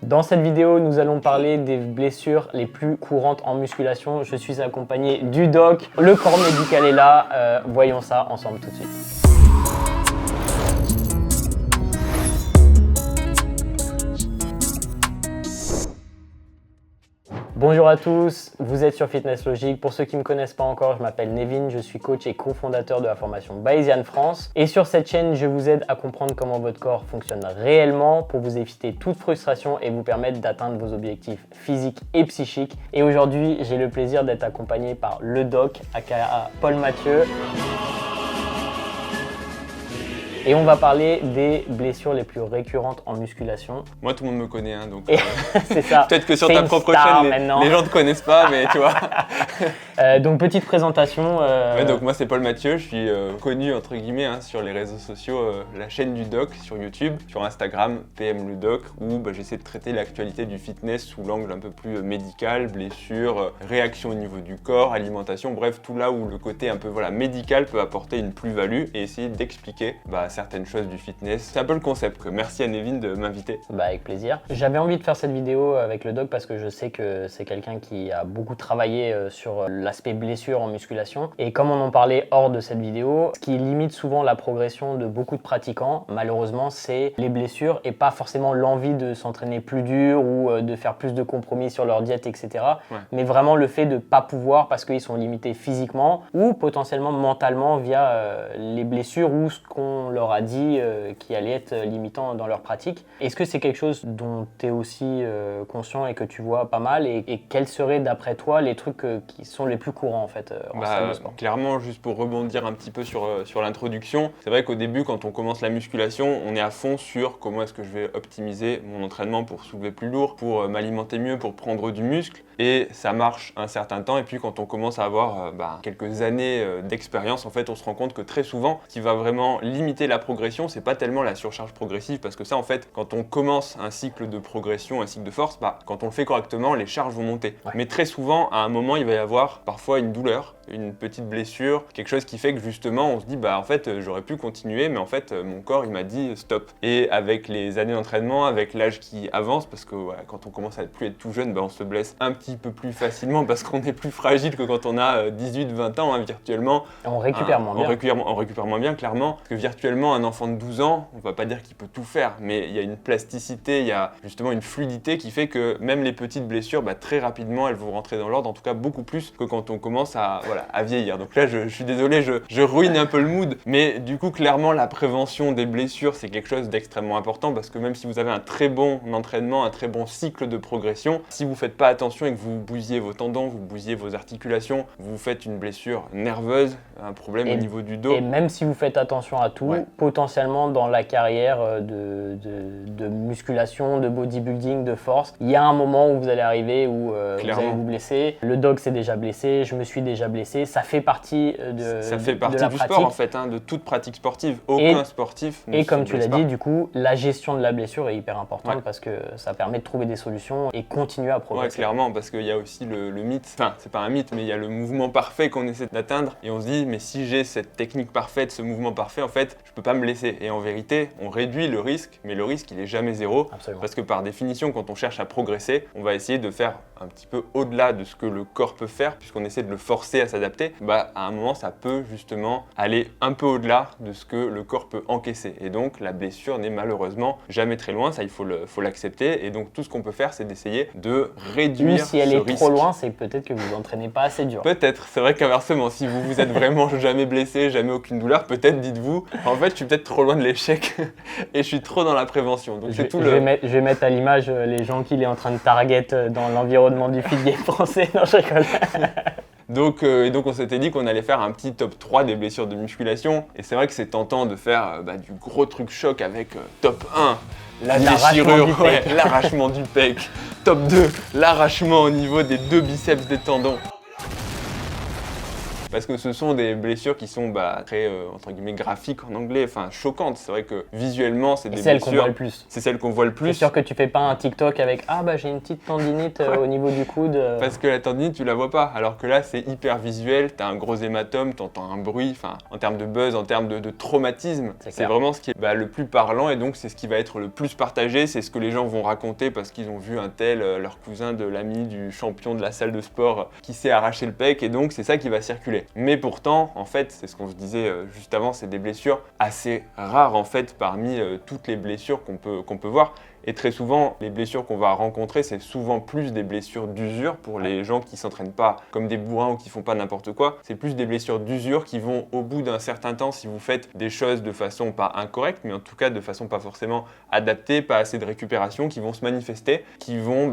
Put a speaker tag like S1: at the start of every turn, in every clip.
S1: Dans cette vidéo, nous allons parler des blessures les plus courantes en musculation. Je suis accompagné du doc, le corps médical est là. Voyons ça ensemble tout de suite. Bonjour à tous, vous êtes sur Fitness Logic. Pour ceux qui ne me connaissent pas encore, je m'appelle Nevin, je suis coach et cofondateur de la formation Bayesian France. Et sur cette chaîne, je vous aide à comprendre comment votre corps fonctionne réellement pour vous éviter toute frustration et vous permettre d'atteindre vos objectifs physiques et psychiques. Et aujourd'hui, j'ai le plaisir d'être accompagné par le doc, aka Paul Mathieu. Et on va parler des blessures les plus récurrentes en musculation.
S2: Moi, tout le monde me connaît, hein, donc
S1: c'est ça.
S2: Peut-être que sur ta propre chaîne, les gens ne te connaissent pas, mais tu vois.
S1: Donc, petite présentation.
S2: Ouais, donc moi, c'est Paul Mathieu, je suis connu, entre guillemets, hein, sur les réseaux sociaux, la chaîne du doc sur YouTube, sur Instagram, PM le doc, où j'essaie de traiter l'actualité du fitness sous l'angle un peu plus médical, blessures, réaction au niveau du corps, alimentation, bref, tout là où le côté un peu médical peut apporter une plus-value et essayer d'expliquer certaines choses du fitness. C'est un peu le concept. Merci à Nevin de m'inviter.
S1: Avec plaisir. J'avais envie de faire cette vidéo avec le doc parce que je sais que c'est quelqu'un qui a beaucoup travaillé sur l'aspect blessure en musculation. Et comme on en parlait hors de cette vidéo, ce qui limite souvent la progression de beaucoup de pratiquants, malheureusement, c'est les blessures et pas forcément l'envie de s'entraîner plus dur ou de faire plus de compromis sur leur diète, etc. Ouais. Mais vraiment le fait de ne pas pouvoir parce qu'ils sont limités physiquement ou potentiellement mentalement via les blessures ou ce qu'on leur a dit qui allait être limitant dans leur pratique. Est-ce que c'est quelque chose dont tu es aussi conscient et que tu vois pas mal et quels seraient d'après toi les trucs qui sont les plus courants en fait en salle de sport?
S2: Clairement, juste pour rebondir un petit peu sur l'introduction, c'est vrai qu'au début quand on commence la musculation, on est à fond sur comment est-ce que je vais optimiser mon entraînement pour soulever plus lourd, pour m'alimenter mieux, pour prendre du muscle. Et ça marche un certain temps, et puis quand on commence à avoir quelques années d'expérience, en fait on se rend compte que très souvent, ce qui va vraiment limiter la progression, c'est pas tellement la surcharge progressive, parce que ça en fait, quand on commence un cycle de progression, un cycle de force, quand on le fait correctement, les charges vont monter. Ouais. Mais très souvent, à un moment, il va y avoir parfois une douleur, une petite blessure, quelque chose qui fait que justement on se dit en fait j'aurais pu continuer, mais en fait mon corps il m'a dit stop. Et avec les années d'entraînement, avec l'âge qui avance, parce que quand on commence à être tout jeune, on se blesse un petit peu plus facilement parce qu'on est plus fragile que quand on a 18-20 ans, virtuellement.
S1: On récupère moins bien.
S2: On récupère moins bien, clairement, parce que virtuellement un enfant de 12 ans, on va pas dire qu'il peut tout faire, mais il y a une plasticité, il y a justement une fluidité qui fait que même les petites blessures, très rapidement elles vont rentrer dans l'ordre, en tout cas beaucoup plus que quand on commence à vieillir. Donc là je suis désolé, je ruine un peu le mood, mais du coup clairement la prévention des blessures c'est quelque chose d'extrêmement important, parce que même si vous avez un très bon entraînement, un très bon cycle de progression, si vous faites pas attention et que vous bousillez vos tendons, vous bousillez vos articulations, vous faites une blessure nerveuse, un problème au niveau du dos.
S1: Et même si vous faites attention à tout, potentiellement dans la carrière de musculation, de bodybuilding, de force, il y a un moment où vous allez arriver où vous allez vous blesser. Le doc s'est déjà blessé, je me suis déjà blessé, ça fait partie
S2: du sport en fait, de toute pratique sportive. Aucun sportif ne se blesse pas.
S1: Et comme tu l'as dit, du coup, la gestion de la blessure est hyper importante parce que ça permet de trouver des solutions et continuer à progresser.
S2: Ouais, clairement, parce qu'il y a aussi le mythe, enfin c'est pas un mythe, mais il y a le mouvement parfait qu'on essaie d'atteindre et on se dit mais si j'ai cette technique parfaite, ce mouvement parfait, en fait je peux pas me blesser. Et en vérité on réduit le risque, mais le risque il est jamais zéro.
S1: Absolument.
S2: Parce que par définition quand on cherche à progresser, on va essayer de faire un petit peu au-delà de ce que le corps peut faire, puisqu'on essaie de le forcer à s'adapter. À un moment ça peut justement aller un peu au-delà de ce que le corps peut encaisser. Et donc la blessure n'est malheureusement jamais très loin, ça il faut l'accepter. Et donc tout ce qu'on peut faire c'est d'essayer de réduire
S1: si elle est trop loin, c'est peut-être que vous vous entraînez pas assez dur.
S2: Peut-être, c'est vrai qu'inversement, si vous êtes vraiment jamais blessé, jamais aucune douleur, peut-être dites-vous, en fait je suis peut-être trop loin de l'échec et je suis trop dans la prévention. Donc
S1: je vais mettre à l'image les gens qu'il est en train de target dans l'environnement du fit game français. Non, je rigole.
S2: Donc on s'était dit qu'on allait faire un petit top 3 des blessures de musculation. Et c'est vrai que c'est tentant de faire du gros truc choc avec top 1. La déchirure, l'arrachement du pec. Top 2, l'arrachement au niveau des deux biceps des tendons. parce que ce sont des blessures qui sont très entre guillemets graphiques en anglais, enfin choquantes. C'est vrai que visuellement c'est des
S1: celle qu'on
S2: blessures.
S1: voit le plus.
S2: C'est celle qu'on voit le plus.
S1: C'est sûr que tu fais pas un TikTok avec j'ai une petite tendinite au niveau du coude.
S2: Parce que la tendinite tu la vois pas, alors que là c'est hyper visuel, t'as un gros hématome, t'entends un bruit, enfin en termes de buzz, en termes de traumatisme, c'est vraiment ce qui est le plus parlant et donc c'est ce qui va être le plus partagé, c'est ce que les gens vont raconter parce qu'ils ont vu un tel, leur cousin de l'ami du champion de la salle de sport qui s'est arraché le pec et donc c'est ça qui va circuler. Mais pourtant, en fait, c'est ce qu'on se disait juste avant, c'est des blessures assez rares en fait parmi toutes les blessures qu'on peut voir. Et très souvent, les blessures qu'on va rencontrer, c'est souvent plus des blessures d'usure pour les gens qui s'entraînent pas comme des bourrins ou qui font pas n'importe quoi. C'est plus des blessures d'usure qui vont, au bout d'un certain temps, si vous faites des choses de façon pas incorrecte, mais en tout cas de façon pas forcément adaptée, pas assez de récupération, qui vont se manifester, qui vont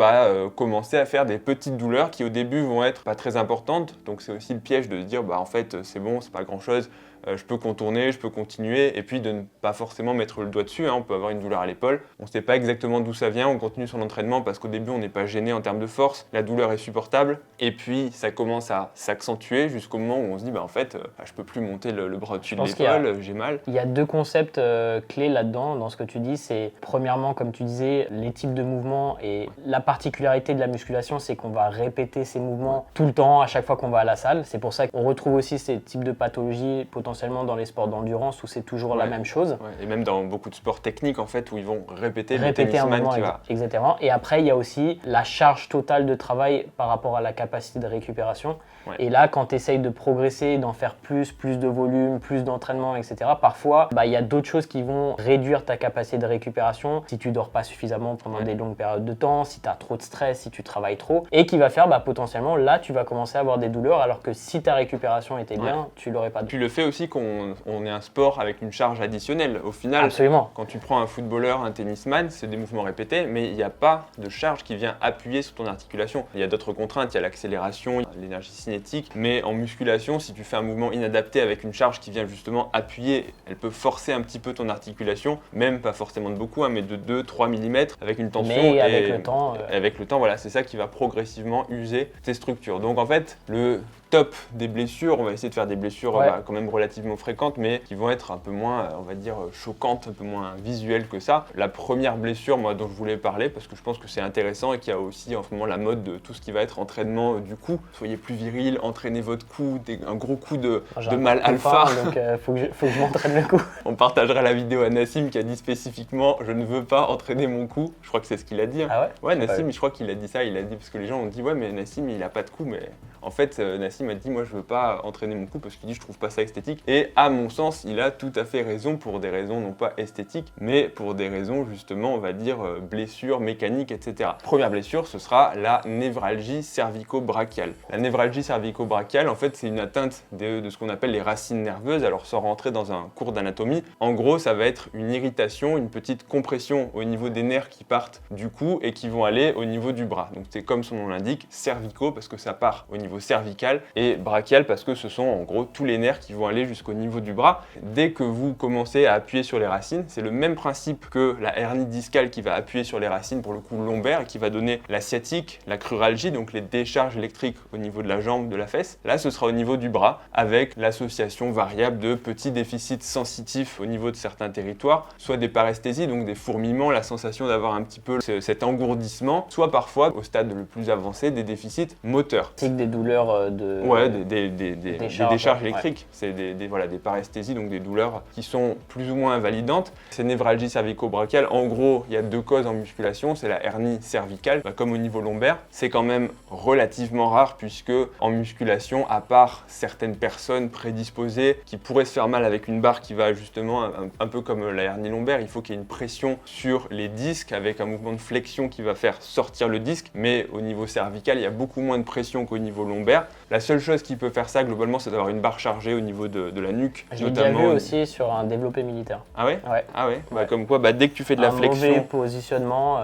S2: commencer à faire des petites douleurs qui au début vont être pas très importantes. Donc c'est aussi le piège de se dire en fait c'est bon, c'est pas grand chose. Je peux contourner, je peux continuer, et puis de ne pas forcément mettre le doigt dessus. On peut avoir une douleur à l'épaule, on ne sait pas exactement d'où ça vient, on continue son entraînement parce qu'au début on n'est pas gêné en termes de force, la douleur est supportable, et puis ça commence à s'accentuer jusqu'au moment où on se dit en fait je peux plus monter le bras au-dessus de l'épaule, j'ai mal.
S1: Il y a deux concepts clés là-dedans, dans ce que tu dis, c'est premièrement comme tu disais, les types de mouvements et la particularité de la musculation, c'est qu'on va répéter ces mouvements tout le temps, à chaque fois qu'on va à la salle. C'est pour ça qu'on retrouve aussi ces types de pathologies potentiellement dans les sports d'endurance où c'est toujours la même chose.
S2: Et même dans beaucoup de sports techniques en fait où ils vont répéter le tennisman qui va...
S1: Exactement. Et après il y a aussi la charge totale de travail par rapport à la capacité de récupération. Et là quand tu essayes de progresser, d'en faire plus de volume, plus d'entraînement, etc. Parfois il y a d'autres choses qui vont réduire ta capacité de récupération si tu dors pas suffisamment pendant des longues périodes de temps, si tu as trop de stress, si tu travailles trop, et qui va faire potentiellement là tu vas commencer à avoir des douleurs alors que si ta récupération était bien, tu l'aurais pas.
S2: Tu le fais aussi qu'on est un sport avec une charge additionnelle. Au final,
S1: absolument.
S2: Quand tu prends un footballeur, un tennisman, c'est des mouvements répétés, mais il n'y a pas de charge qui vient appuyer sur ton articulation. Il y a d'autres contraintes, il y a l'accélération, l'énergie cinétique, mais en musculation, si tu fais un mouvement inadapté avec une charge qui vient justement appuyer, elle peut forcer un petit peu ton articulation, même pas forcément de beaucoup, mais de 2-3 mm avec une tension.
S1: Mais avec le temps...
S2: Avec le temps, voilà, c'est ça qui va progressivement user tes structures. Donc en fait, le top des blessures, on va essayer de faire des blessures quand même relativement fréquentes, mais qui vont être un peu moins, on va dire, choquantes, un peu moins visuelles que ça. La première blessure, moi, dont je voulais parler, parce que je pense que c'est intéressant et qu'il y a aussi en ce moment la mode de tout ce qui va être entraînement du cou. Soyez plus viril, entraînez votre cou, un gros coup de mal alpha.
S1: Donc faut que je m'entraîne le cou.
S2: On partagera la vidéo à Nassim qui a dit spécifiquement « Je ne veux pas entraîner mon cou ». Je crois que c'est ce qu'il a dit.
S1: Ah ouais?
S2: Nassim, je crois qu'il a dit ça. Il a dit parce que les gens ont dit « Ouais, mais Nassim, il a pas de cou ». Mais en fait, Nassim m'a dit moi je veux pas entraîner mon cou parce qu'il dit je trouve pas ça esthétique et à mon sens il a tout à fait raison pour des raisons non pas esthétiques mais pour des raisons justement on va dire blessures mécaniques etc. Première blessure ce sera la névralgie cervico-brachiale. La névralgie cervico-brachiale en fait c'est une atteinte de ce qu'on appelle les racines nerveuses, alors sans rentrer dans un cours d'anatomie, en gros ça va être une irritation, une petite compression au niveau des nerfs qui partent du cou et qui vont aller au niveau du bras. Donc c'est comme son nom l'indique, cervico parce que ça part au niveau cervical et brachial parce que ce sont en gros tous les nerfs qui vont aller jusqu'au niveau du bras. Dès que vous commencez à appuyer sur les racines, c'est le même principe que la hernie discale qui va appuyer sur les racines pour le coup lombaire et qui va donner la sciatique, la cruralgie, donc les décharges électriques au niveau de la jambe, de la fesse. Là ce sera au niveau du bras avec l'association variable de petits déficits sensitifs au niveau de certains territoires, soit des paresthésies, donc des fourmillements, la sensation d'avoir un petit peu cet engourdissement, soit parfois au stade le plus avancé des déficits moteurs.
S1: C'est des douleurs de...
S2: Ouais, des décharges électriques. C'est des paresthésies, donc des douleurs qui sont plus ou moins invalidantes. Ces névralgies cervico-brachiales, en gros, il y a deux causes en musculation, c'est la hernie cervicale, comme au niveau lombaire. C'est quand même relativement rare puisque en musculation, à part certaines personnes prédisposées qui pourraient se faire mal avec une barre qui va justement, un peu comme la hernie lombaire, il faut qu'il y ait une pression sur les disques avec un mouvement de flexion qui va faire sortir le disque, mais au niveau cervical, il y a beaucoup moins de pression qu'au niveau lombaire. La seule chose qui peut faire ça globalement, c'est d'avoir une barre chargée au niveau de la nuque.
S1: J'ai déjà vu aussi sur un développé militaire.
S2: Ah ouais?
S1: Ouais.
S2: Ah ouais? Comme quoi, dès que tu fais de la flexion...
S1: mauvais positionnement.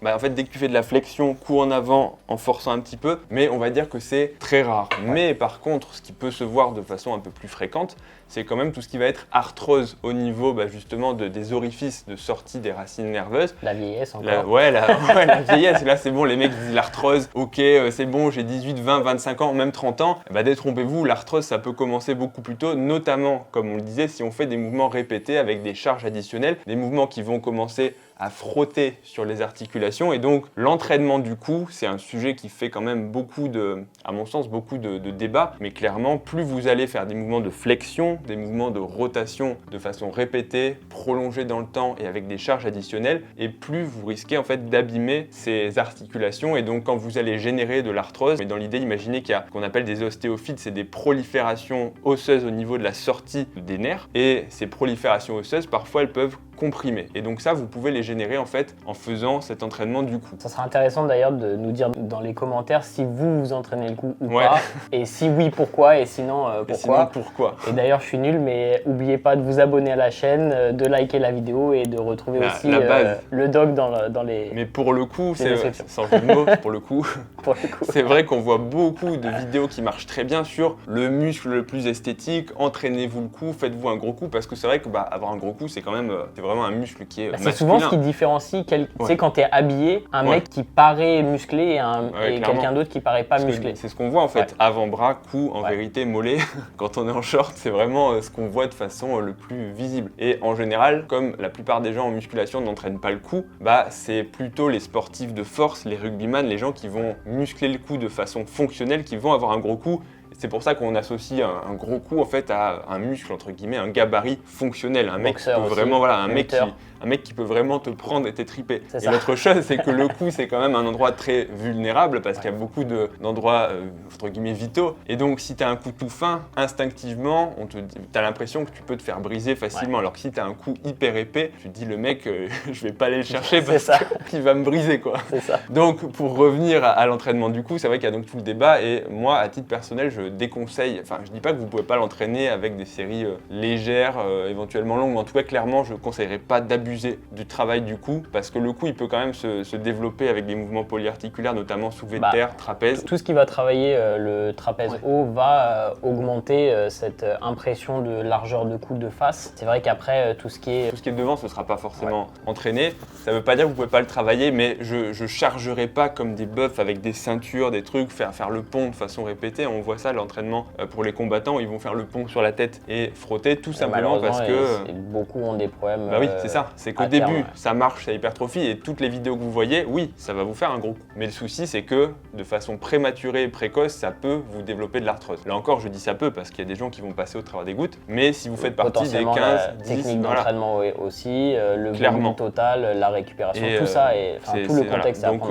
S2: En fait, dès que tu fais de la flexion, cou en avant, en forçant un petit peu, mais on va dire que c'est très rare. Mais par contre, ce qui peut se voir de façon un peu plus fréquente, c'est quand même tout ce qui va être arthrose au niveau justement des orifices de sortie des racines nerveuses.
S1: La vieillesse encore.
S2: Ouais, la vieillesse, là c'est bon, les mecs disent l'arthrose, ok, c'est bon, j'ai 18, 20, 25 ans, même 30 ans. Détrompez-vous, l'arthrose ça peut commencer beaucoup plus tôt, notamment, comme on le disait, si on fait des mouvements répétés avec des charges additionnelles, des mouvements qui vont commencer à frotter sur les articulations. Et donc l'entraînement du cou, c'est un sujet qui fait quand même à mon sens, beaucoup de débats. Mais clairement, plus vous allez faire des mouvements de flexion, des mouvements de rotation de façon répétée, prolongée dans le temps et avec des charges additionnelles, et plus vous risquez en fait d'abîmer ces articulations. Et donc quand vous allez générer de l'arthrose, mais dans l'idée, imaginez qu'il y a qu'on appelle des ostéophytes, c'est des proliférations osseuses au niveau de la sortie des nerfs. Et ces proliférations osseuses, parfois, elles peuvent comprimer. Et donc ça, vous pouvez les générer en fait en faisant cet entraînement du cou.
S1: Ça sera intéressant d'ailleurs de nous dire dans les commentaires si vous entraînez le cou ou
S2: Ouais.
S1: pas, et si oui, pourquoi, et sinon
S2: Et sinon,
S1: pourquoi.
S2: pourquoi?
S1: Et d'ailleurs, je suis nul, mais n'oubliez pas de vous abonner à la chaîne, de liker la vidéo et de retrouver aussi
S2: la base.
S1: le doc dans les...
S2: Mais pour le coup,
S1: Les descriptions.
S2: sans jeu de mots, pour le coup,
S1: pour le coup.
S2: c'est vrai qu'on voit beaucoup de vidéos qui marchent très bien sur le muscle le plus esthétique, entraînez-vous le cou, faites-vous un gros cou, parce que c'est vrai que avoir un gros cou, c'est quand même, c'est vraiment un muscle qui est
S1: C'est
S2: masculin.
S1: souvent ce qui différencie, tu sais, quand t'es habillé, un mec qui paraît musclé et quelqu'un d'autre qui paraît pas musclé.
S2: C'est ce qu'on voit en fait, avant-bras, cou, en
S1: Ouais.
S2: vérité, mollet. Quand on est en short, c'est vraiment ce qu'on voit de façon le plus visible. Et en général, comme la plupart des gens en musculation n'entraînent pas le cou, c'est plutôt les sportifs de force, les rugbyman, les gens qui vont muscler le cou de façon fonctionnelle, qui vont avoir un gros cou. C'est pour ça qu'on associe un gros cou en fait à un muscle entre guillemets, un gabarit fonctionnel, un mec qui peut vraiment, un mec qui peut vraiment te prendre et t'étriper. Et l'autre chose, c'est que le cou, c'est quand même un endroit très vulnérable parce qu'il y a beaucoup d'endroits entre guillemets vitaux. Et donc, si tu as un cou tout fin, instinctivement, tu as l'impression que tu peux te faire briser facilement. Alors que si tu as un cou hyper épais, tu te dis le mec, je vais pas aller le chercher parce qu'il va me briser quoi.
S1: C'est ça.
S2: Donc, pour revenir à l'entraînement du cou, c'est vrai qu'il y a donc tout le débat. Et moi, à titre personnel, je déconseille. Enfin, je dis pas que vous pouvez pas l'entraîner avec des séries légères, éventuellement longues. Mais en tout cas, clairement, je conseillerais pas d'abuser du travail du cou parce que le cou il peut quand même se développer avec des mouvements polyarticulaires, notamment soulevé de terre, trapèze.
S1: Tout ce qui va travailler le trapèze haut va augmenter cette impression de largeur de cou de face. C'est vrai qu'après tout ce qui est
S2: devant ce sera pas forcément entraîné. Ça veut pas dire que vous pouvez pas le travailler, mais je chargerai pas comme des bœufs avec des ceintures, des trucs, faire le pont de façon répétée. On voit ça l'entraînement pour les combattants, ils vont faire le pont sur la tête et frotter tout simplement parce que
S1: beaucoup ont des problèmes.
S2: Oui, c'est ça. C'est qu'au début, ça marche, ça hypertrophie et toutes les vidéos que vous voyez, oui, ça va vous faire un gros coup. Mais le souci, c'est que de façon prématurée et précoce, ça peut vous développer de l'arthrose. Là encore, je dis ça peut parce qu'il y a des gens qui vont passer au travers des gouttes. Mais si vous faites partie des 15,
S1: la
S2: 10,
S1: technique d'entraînement aussi, le volume total, la récupération, tout ça, et tout le contexte.
S2: Donc,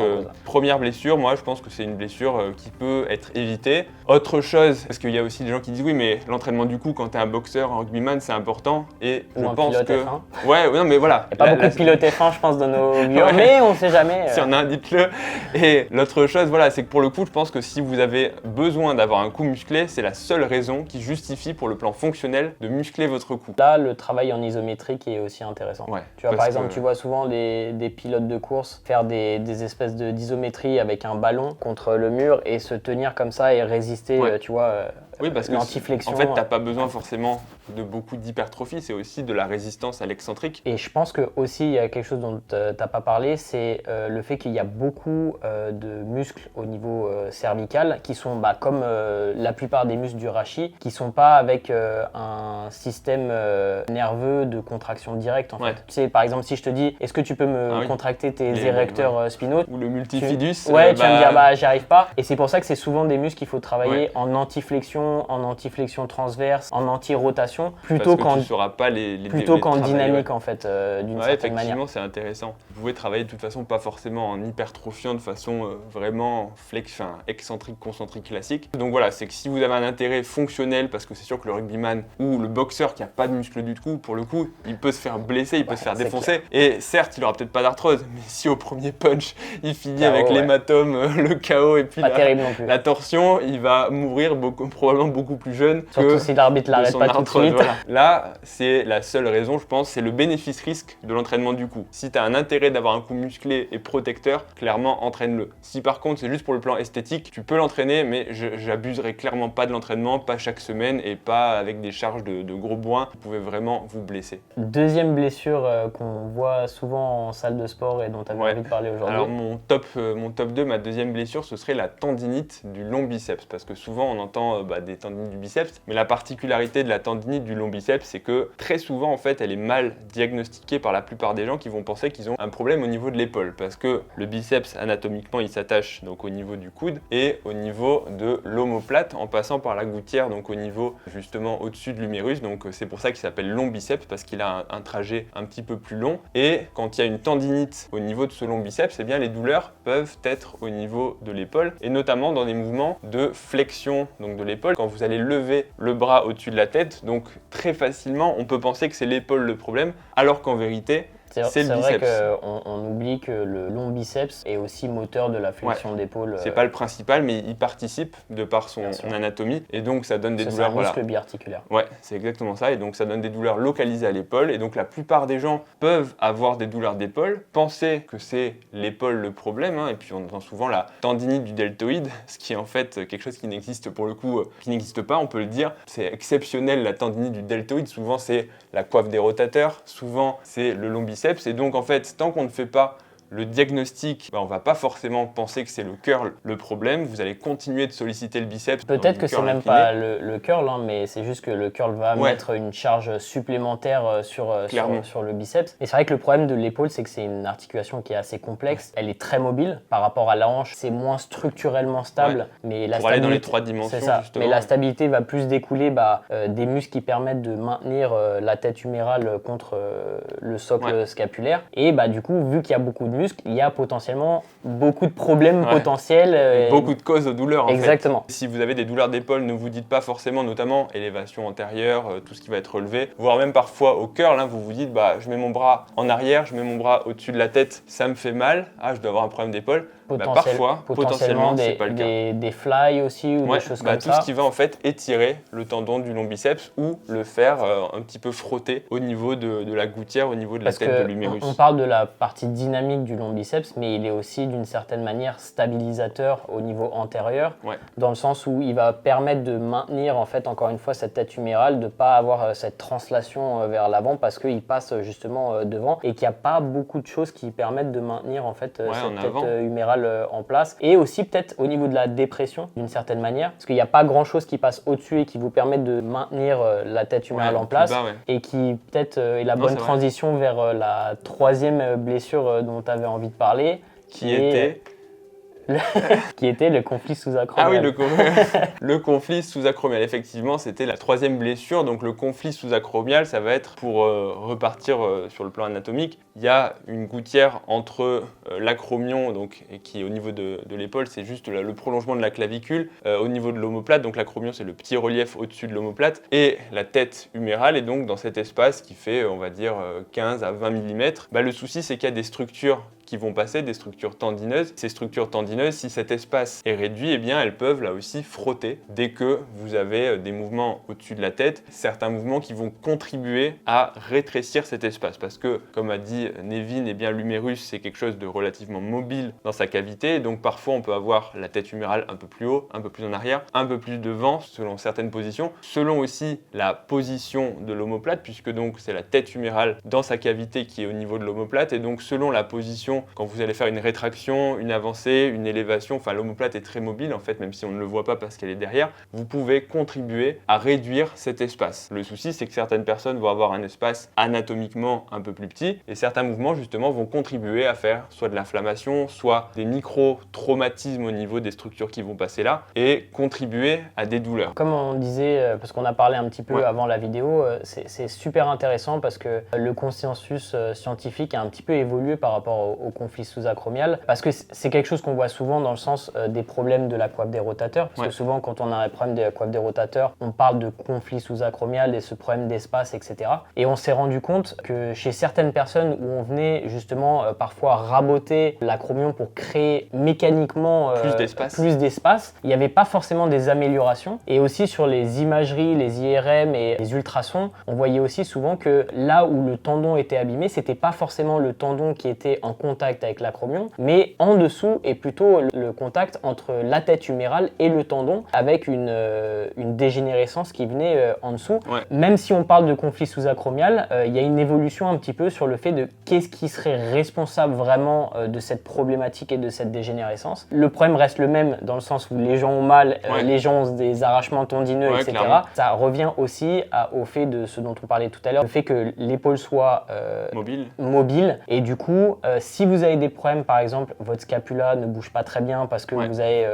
S2: première blessure, moi, je pense que c'est une blessure qui peut être évitée. Autre chose, parce qu'il y a aussi des gens qui disent oui, mais l'entraînement du cou, quand tu es un boxeur, un rugbyman, c'est important. Et
S1: ou
S2: je pense que.
S1: F1.
S2: Ouais, non, mais voilà.
S1: Il n'y a pas beaucoup de pilotes F1, je pense, dans nos viewers, mais on ne sait jamais.
S2: Si on a un, dites-le. Et l'autre chose, voilà, c'est que pour le coup, je pense que si vous avez besoin d'avoir un cou musclé, c'est la seule raison qui justifie pour le plan fonctionnel de muscler votre cou.
S1: Là, le travail en isométrique est aussi intéressant.
S2: Ouais,
S1: tu vois, par exemple, tu vois souvent des pilotes de course faire des espèces d'isométrie avec un ballon contre le mur et se tenir comme ça et résister, tu vois.
S2: Oui, parce que
S1: l'antiflexion.
S2: En fait, t'as pas besoin forcément de beaucoup d'hypertrophie, c'est aussi de la résistance à l'excentrique.
S1: Et je pense que aussi il y a quelque chose dont t'as pas parlé, c'est le fait qu'il y a beaucoup de muscles au niveau cervical qui sont comme la plupart des muscles du rachis, qui sont pas avec un système nerveux de contraction directe en fait. Tu sais, par exemple, si je te dis, est-ce que tu peux me contracter tes érecteurs spinaux
S2: ou le multifidus,
S1: tu vas me dire j'y arrive pas. Et c'est pour ça que c'est souvent des muscles qu'il faut travailler en antiflexion, transverse, en anti-rotation, plutôt qu'en dynamique en fait, d'une certaine manière.
S2: Effectivement, c'est intéressant. Vous pouvez travailler de toute façon pas forcément en hypertrophiant de façon vraiment excentrique, concentrique classique. Donc voilà, c'est que si vous avez un intérêt fonctionnel, parce que c'est sûr que le rugbyman ou le boxeur qui a pas de muscle du tout, pour le coup, il peut se faire blesser, il peut se faire défoncer. Et certes, il aura peut-être pas d'arthrose, mais si au premier punch, il finit avec l'hématome, le KO et puis la torsion, il va mourir mourir probablement beaucoup plus jeune
S1: Surtout si l'arbitre
S2: de
S1: l'arrête
S2: son
S1: pas tout de
S2: arthrose.
S1: suite.
S2: Voilà. Là, c'est la seule raison, je pense, c'est le bénéfice-risque de l'entraînement du cou. Si tu as un intérêt d'avoir un cou musclé et protecteur, clairement, entraîne-le. Si par contre, c'est juste pour le plan esthétique, tu peux l'entraîner, mais j'abuserai clairement pas de l'entraînement, pas chaque semaine et pas avec des charges de gros bois. Vous pouvez vraiment vous blesser.
S1: Deuxième blessure qu'on voit souvent en salle de sport et dont tu avais envie de parler aujourd'hui.
S2: Alors mon top 2, ma deuxième blessure, ce serait la tendinite du long biceps. Parce que souvent on entend des tendinites du biceps, mais la particularité de la tendinite du long biceps, c'est que très souvent en fait elle est mal diagnostiquée par la plupart des gens qui vont penser qu'ils ont un problème au niveau de l'épaule. Parce que le biceps anatomiquement il s'attache donc au niveau du coude et au niveau de l'omoplate en passant par la gouttière, donc au niveau justement au-dessus de l'humérus. Donc c'est pour ça qu'il s'appelle long biceps, parce qu'il a un trajet un petit peu plus long. Et quand il y a une tendinite au niveau de ce long biceps, eh bien les douleurs peuvent être au niveau de l'épaule et notamment dans des mouvements de flexion donc de l'épaule. Quand vous allez lever le bras au-dessus de la tête, donc très facilement on peut penser que c'est l'épaule le problème, alors qu'en vérité c'est le
S1: vrai
S2: biceps.
S1: qu'on oublie que le long biceps est aussi moteur de la flexion d'épaule.
S2: C'est pas le principal, mais il participe de par son anatomie et donc ça donne des douleurs.
S1: C'est un muscle biarticulaire.
S2: Ouais, c'est exactement ça et donc ça donne des douleurs localisées à l'épaule et donc la plupart des gens peuvent avoir des douleurs d'épaule, penser que c'est l'épaule le problème et puis on entend souvent la tendinite du deltoïde, ce qui est en fait quelque chose qui n'existe pour le coup, qui n'existe pas, on peut le dire. C'est exceptionnel la tendinite du deltoïde, souvent c'est la coiffe des rotateurs, souvent c'est le long biceps. Et donc en fait, tant qu'on ne fait pas le diagnostic, on ne va pas forcément penser que c'est le curl le problème. Vous allez continuer de solliciter le biceps.
S1: Peut-être que c'est même pas le curl, mais c'est juste que le curl va mettre une charge supplémentaire sur le biceps. Et c'est vrai que le problème de l'épaule, c'est que c'est une articulation qui est assez complexe. Elle est très mobile par rapport à la hanche. C'est moins structurellement stable. Mais la
S2: pour aller dans les 3 dimensions,
S1: c'est ça.
S2: justement.
S1: Mais la stabilité va plus découler des muscles qui permettent de maintenir la tête humérale contre le socle scapulaire. Et du coup, vu qu'il y a beaucoup de muscles, il y a potentiellement beaucoup de problèmes potentiels.
S2: Beaucoup de causes aux douleurs.
S1: Exactement.
S2: En fait. Si vous avez des douleurs d'épaule, ne vous dites pas forcément, notamment élévation antérieure, tout ce qui va être relevé, voire même parfois au curl, vous vous dites je mets mon bras en arrière, je mets mon bras au-dessus de la tête, ça me fait mal, je dois avoir un problème d'épaule. Parfois, potentiellement, c'est pas le cas.
S1: Des fly aussi ou des choses comme ça.
S2: Tout ce qui va en fait étirer le tendon du long biceps ou le faire un petit peu frotter au niveau de la gouttière, au niveau de la tête de l'humérus.
S1: On parle de la partie dynamique du long biceps, mais il est aussi d'une certaine manière stabilisateur au niveau antérieur, dans le sens où il va permettre de maintenir en fait encore une fois cette tête humérale, de ne pas avoir cette translation vers l'avant parce qu'il passe justement devant et qu'il n'y a pas beaucoup de choses qui permettent de maintenir en fait cette tête humérale en place. Et aussi peut-être au niveau de la dépression d'une certaine manière, parce qu'il n'y a pas grand chose qui passe au-dessus et qui vous permet de maintenir la tête humérale en place et qui peut-être est la bonne transition vers la troisième blessure dont tu avais envie de parler, qui était le conflit sous-acromial.
S2: Ah oui, le conflit sous-acromial. Effectivement, c'était la troisième blessure. Donc le conflit sous-acromial, ça va être, pour repartir sur le plan anatomique, il y a une gouttière entre l'acromion, et qui est au niveau de l'épaule, c'est juste le prolongement de la clavicule, au niveau de l'omoplate. Donc l'acromion, c'est le petit relief au-dessus de l'omoplate, et la tête humérale est donc dans cet espace qui fait, on va dire, 15 à 20 mm. Le souci, c'est qu'il y a des structures qui vont passer, des structures tendineuses. Ces structures tendineuses, si cet espace est réduit, elles peuvent là aussi frotter dès que vous avez des mouvements au-dessus de la tête, certains mouvements qui vont contribuer à rétrécir cet espace. Parce que, comme a dit Nevin, l'humérus, c'est quelque chose de relativement mobile dans sa cavité. Donc parfois, on peut avoir la tête humérale un peu plus haut, un peu plus en arrière, un peu plus devant, selon certaines positions. Selon aussi la position de l'omoplate, puisque donc c'est la tête humérale dans sa cavité qui est au niveau de l'omoplate. Et donc selon la position, quand vous allez faire une rétraction, une avancée, une élévation, l'omoplate est très mobile en fait, même si on ne le voit pas parce qu'elle est derrière, vous pouvez contribuer à réduire cet espace. Le souci, c'est que certaines personnes vont avoir un espace anatomiquement un peu plus petit et certains mouvements justement vont contribuer à faire soit de l'inflammation, soit des micro-traumatismes au niveau des structures qui vont passer là et contribuer à des douleurs.
S1: Comme on disait, parce qu'on a parlé un petit peu avant la vidéo, c'est super intéressant parce que le consensus scientifique a un petit peu évolué par rapport au au conflit sous-acromial parce que c'est quelque chose qu'on voit souvent dans le sens des problèmes de la coiffe des rotateurs. Parce que souvent, quand on a un problème de la coiffe des rotateurs, on parle de conflit sous-acromial et ce problème d'espace, etc. Et on s'est rendu compte que chez certaines personnes où on venait justement parfois raboter l'acromion pour créer mécaniquement plus d'espace, il n'y avait pas forcément des améliorations. Et aussi sur les imageries, les IRM et les ultrasons, on voyait aussi souvent que là où le tendon était abîmé, c'était pas forcément le tendon qui était en contact avec l'acromion, mais en dessous est plutôt le contact entre la tête humérale et le tendon avec une dégénérescence qui venait en dessous.
S2: Ouais.
S1: Même si on parle de conflit sous-acromial, il y a une évolution un petit peu sur le fait de qu'est-ce qui serait responsable vraiment de cette problématique et de cette dégénérescence. Le problème reste le même dans le sens où les gens ont mal, les gens ont des arrachements tendineux, etc.
S2: Clairement.
S1: Ça revient aussi au fait de ce dont on parlait tout à l'heure, le fait que l'épaule soit mobile. Et du coup, si vous avez des problèmes, par exemple, votre scapula ne bouge pas très bien parce que vous avez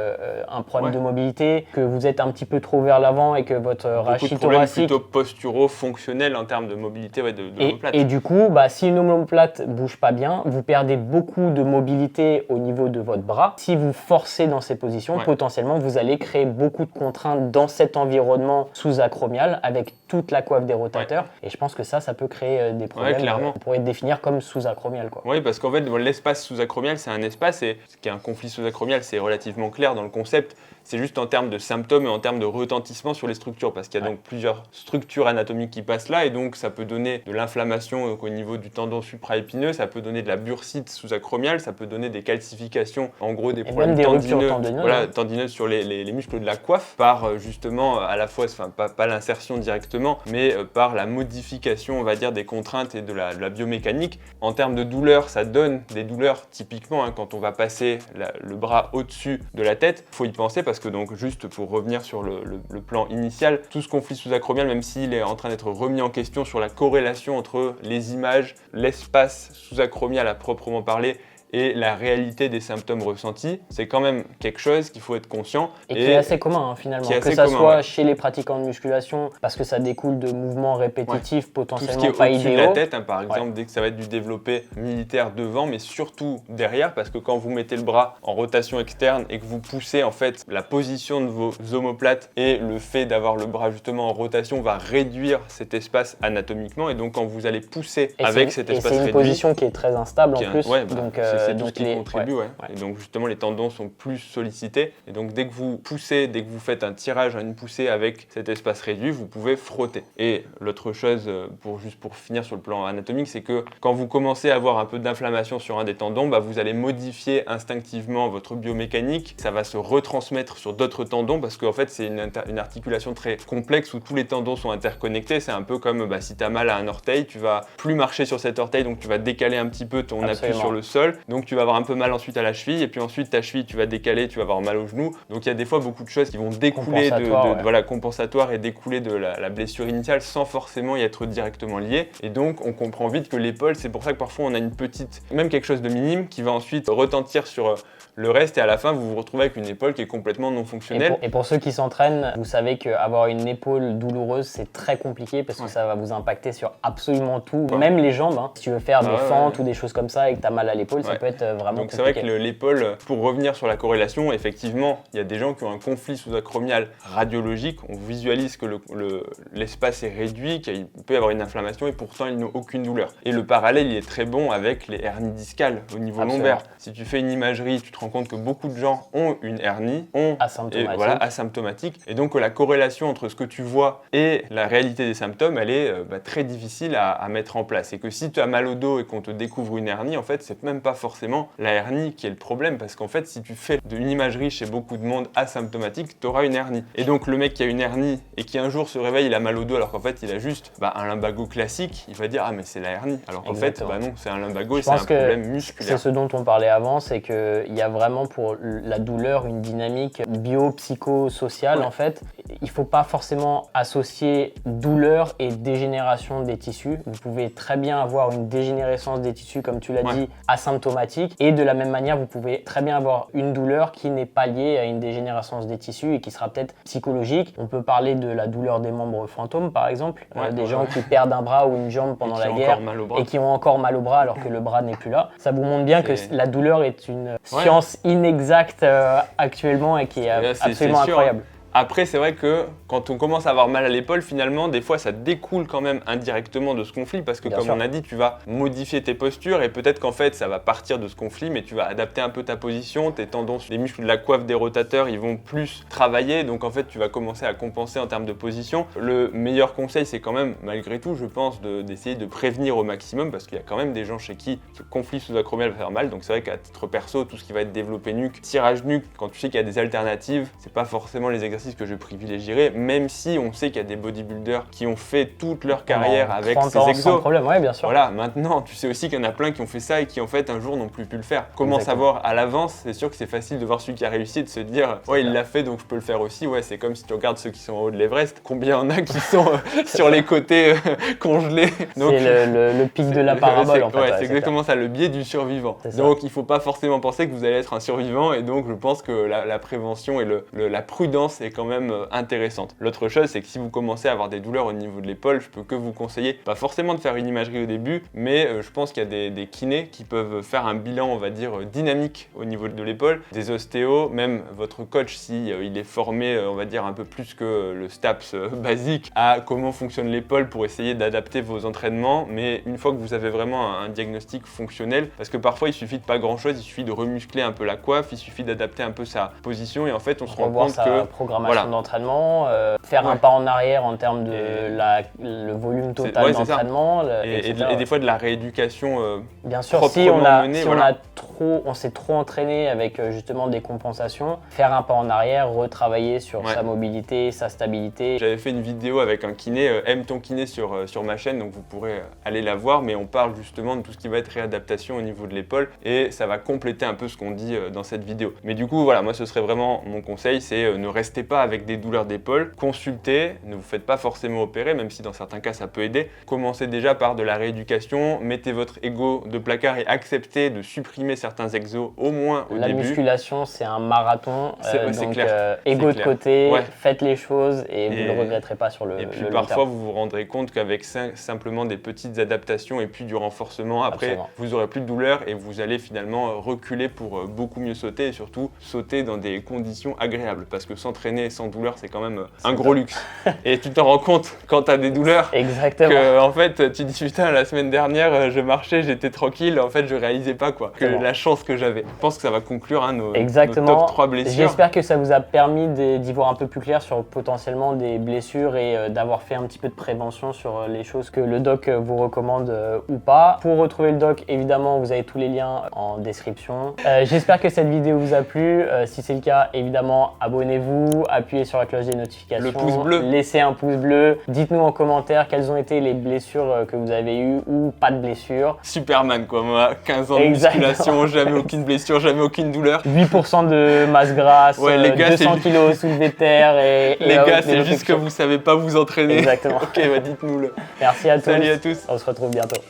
S1: un problème de mobilité, que vous êtes un petit peu trop vers l'avant et que votre rachis thoracique...
S2: plutôt posturaux-fonctionnels en termes de mobilité de l'omoplate.
S1: Et du coup, si une omoplate ne bouge pas bien, vous perdez beaucoup de mobilité au niveau de votre bras. Si vous forcez dans ces positions, potentiellement, vous allez créer beaucoup de contraintes dans cet environnement sous-acromial avec toute la coiffe des rotateurs. Et je pense que ça peut créer des problèmes qu'on pourrait définir comme sous-acromial.
S2: Oui, parce qu'en fait, l'espace sous-acromial, c'est un espace, et ce qui est un conflit sous-acromial, c'est relativement clair dans le concept. C'est juste en termes de symptômes et en termes de retentissement sur les structures, parce qu'il y a donc plusieurs structures anatomiques qui passent là, et donc ça peut donner de l'inflammation au niveau du tendon supraépineux, ça peut donner de la bursite sous-acromiale, ça peut donner des calcifications, en gros des problèmes tendineux sur les muscles de la coiffe, par justement à la fois, pas l'insertion directement, mais par la modification, on va dire, des contraintes et de la biomécanique. En termes de douleur, ça donne des douleurs typiquement quand on va passer le bras au-dessus de la tête. Il faut y penser parce que donc juste pour revenir sur le plan initial, tout ce conflit sous-acromial, même s'il est en train d'être remis en question sur la corrélation entre les images, l'espace sous-acromial à proprement parler et la réalité des symptômes ressentis, c'est quand même quelque chose qu'il faut être conscient.
S1: Et qui est assez commun finalement, que ça soit chez les pratiquants de musculation, parce que ça découle de mouvements répétitifs potentiellement pas idéaux.
S2: Tout ce qui est au-dessus de la tête, par exemple, dès que ça va être du développé militaire devant, mais surtout derrière, parce que quand vous mettez le bras en rotation externe et que vous poussez, en fait, la position de vos omoplates et le fait d'avoir le bras justement en rotation va réduire cet espace anatomiquement, et donc quand vous allez pousser avec cet espace réduit...
S1: c'est une position qui est très instable en plus, donc
S2: c'est tout ce qui contribue, Et donc justement les tendons sont plus sollicités, et donc dès que vous poussez, dès que vous faites un tirage, une poussée avec cet espace réduit, vous pouvez frotter. Et l'autre chose, pour finir sur le plan anatomique, c'est que quand vous commencez à avoir un peu d'inflammation sur un des tendons, vous allez modifier instinctivement votre biomécanique, ça va se retransmettre sur d'autres tendons, parce qu'en fait c'est une articulation très complexe où tous les tendons sont interconnectés. C'est un peu comme si tu as mal à un orteil, tu vas plus marcher sur cet orteil, donc tu vas décaler un petit peu ton appui sur le sol. Donc tu vas avoir un peu mal ensuite à la cheville, et puis ensuite ta cheville tu vas décaler, tu vas avoir mal au genou. Donc il y a des fois beaucoup de choses qui vont découler compensatoires et découler de la blessure initiale sans forcément y être directement lié. Et donc on comprend vite que l'épaule, c'est pour ça que parfois on a une petite, même quelque chose de minime qui va ensuite retentir sur le reste, et à la fin vous vous retrouvez avec une épaule qui est complètement non fonctionnelle.
S1: Et pour ceux qui s'entraînent, vous savez qu'avoir une épaule douloureuse c'est très compliqué parce que ça va vous impacter sur absolument tout, même les jambes. Si tu veux faire des fentes ou des choses comme ça et que tu as mal à l'épaule, ça peut être vraiment
S2: donc
S1: compliqué.
S2: C'est vrai que l'épaule, pour revenir sur la corrélation, effectivement, il y a des gens qui ont un conflit sous-acromial radiologique. On visualise que l'espace est réduit, qu'il peut y avoir une inflammation, et pourtant ils n'ont aucune douleur. Et le parallèle, il est très bon avec les hernies discales au niveau lombaire. Si tu fais une imagerie, tu te rends compte que beaucoup de gens ont une hernie, asymptomatique. Et donc la corrélation entre ce que tu vois et la réalité des symptômes, elle est très difficile à mettre en place. Et que si tu as mal au dos et qu'on te découvre une hernie, en fait, c'est même pas forcément la hernie qui est le problème, parce qu'en fait, si tu fais une imagerie chez beaucoup de monde asymptomatique, tu auras une hernie. Et donc le mec qui a une hernie et qui un jour se réveille, il a mal au dos alors qu'en fait il a juste un lumbago classique, il va dire ah mais c'est la hernie, alors qu'en fait non, c'est un lumbago et c'est un problème musculaire.
S1: C'est ce dont on parlait avant, c'est qu'il y a vraiment pour la douleur une dynamique bio-psychosociale en fait. Il ne faut pas forcément associer douleur et dégénération des tissus. Vous pouvez très bien avoir une dégénérescence des tissus, comme tu l'as dit, asymptomatique. Et de la même manière, vous pouvez très bien avoir une douleur qui n'est pas liée à une dégénérescence des tissus et qui sera peut-être psychologique. On peut parler de la douleur des membres fantômes, par exemple. Des gens qui perdent un bras ou une jambe pendant la guerre et qui ont encore mal au bras alors que le bras n'est plus là. Ça vous montre bien que la douleur est une science inexacte actuellement et qui est absolument incroyable.
S2: Après, c'est vrai que quand on commence à avoir mal à l'épaule, finalement, des fois, ça découle quand même indirectement de ce conflit parce que, comme on a dit, tu vas modifier tes postures et peut-être qu'en fait, ça va partir de ce conflit, mais tu vas adapter un peu ta position, tes tendons, les muscles de la coiffe des rotateurs, ils vont plus travailler, donc en fait, tu vas commencer à compenser en termes de position. Le meilleur conseil, c'est quand même, malgré tout, je pense, d'essayer de prévenir au maximum parce qu'il y a quand même des gens chez qui ce conflit sous-acromial va faire mal, donc c'est vrai qu'à titre perso, tout ce qui va être développé nuque, tirage nuque, quand tu sais qu'il y a des alternatives, c'est pas forcément les exercices que je privilégierais, même si on sait qu'il y a des bodybuilders qui ont fait toute leur carrière avec ces exos.
S1: Sans problème, ouais, bien sûr.
S2: Voilà, maintenant, tu sais aussi qu'il y en a plein qui ont fait ça et qui en fait un jour n'ont plus pu le faire. Comment savoir à l'avance? C'est sûr que c'est facile de voir celui qui a réussi et de se dire ouais, il l'a fait donc je peux le faire aussi. Ouais, c'est comme si tu regardes ceux qui sont en haut de l'Everest, combien il y en a qui sont sur les côtés congelés.
S1: C'est le pic de la parabole en fait.
S2: Ouais, c'est exactement ça, le biais du survivant. Donc il faut pas forcément penser que vous allez être un survivant et donc je pense que la prévention et la prudence est quand même intéressante. L'autre chose, c'est que si vous commencez à avoir des douleurs au niveau de l'épaule, je peux que vous conseiller, pas forcément de faire une imagerie au début, mais je pense qu'il y a des kinés qui peuvent faire un bilan, on va dire, dynamique au niveau de l'épaule, des ostéos, même votre coach, si il est formé, on va dire, un peu plus que le STAPS basique, à comment fonctionne l'épaule pour essayer d'adapter vos entraînements, mais une fois que vous avez vraiment un diagnostic fonctionnel, parce que parfois il suffit de pas grand chose, il suffit de remuscler un peu la coiffe, il suffit d'adapter un peu sa position et en fait on se rend compte que
S1: programmation d'entraînement, faire un pas en arrière en termes de le volume total d'entraînement.
S2: Et des fois de la rééducation
S1: bien sûr, si on s'est trop entraîné avec justement des compensations, faire un pas en arrière, retravailler sur sa mobilité, sa stabilité.
S2: J'avais fait une vidéo avec un kiné, aime ton kiné sur ma chaîne, donc vous pourrez aller la voir, mais on parle justement de tout ce qui va être réadaptation au niveau de l'épaule et ça va compléter un peu ce qu'on dit dans cette vidéo. Mais du coup, voilà, moi ce serait vraiment mon conseil, c'est ne restez pas avec des douleurs d'épaule, consultez, ne vous faites pas forcément opérer, même si dans certains cas ça peut aider. Commencez déjà par de la rééducation, mettez votre ego de placard et acceptez de supprimer certains exos au moins au début.
S1: La musculation, c'est un marathon, donc ego de côté, faites les choses et vous ne le regretterez pas sur le long terme.
S2: Et puis parfois vous vous rendrez compte qu'avec simplement des petites adaptations et puis du renforcement, après vous aurez plus de douleur et vous allez finalement reculer pour beaucoup mieux sauter et surtout sauter dans des conditions agréables parce que s'entraîner sans douleur c'est quand même un gros luxe. Et tu t'en rends compte quand tu as des douleurs.
S1: Exactement.
S2: Que en fait tu dis putain la semaine dernière je marchais, j'étais tranquille, en fait je réalisais pas la chance que j'avais. Je pense que ça va conclure nos top 3 blessures.
S1: J'espère que ça vous a permis d'y voir un peu plus clair sur potentiellement des blessures et d'avoir fait un petit peu de prévention sur les choses que le doc vous recommande ou pas. Pour retrouver le doc, évidemment, vous avez tous les liens en description. J'espère que cette vidéo vous a plu. Si c'est le cas, évidemment, abonnez-vous, appuyez sur la cloche des notifications.
S2: Le pouce bleu.
S1: Laissez un pouce bleu. Dites-nous en commentaire quelles ont été les blessures que vous avez eues ou pas de blessures.
S2: Superman quoi, moi, 15 ans de musculation, jamais aucune blessure, jamais aucune douleur.
S1: 8% de masse grasse, les gars, 200 kg soulevé de terre et
S2: les gars, c'est juste que vous savez pas vous entraîner.
S1: Exactement.
S2: Ok, dites-nous-le.
S1: Merci à tous.
S2: Salut à tous.
S1: On se retrouve bientôt.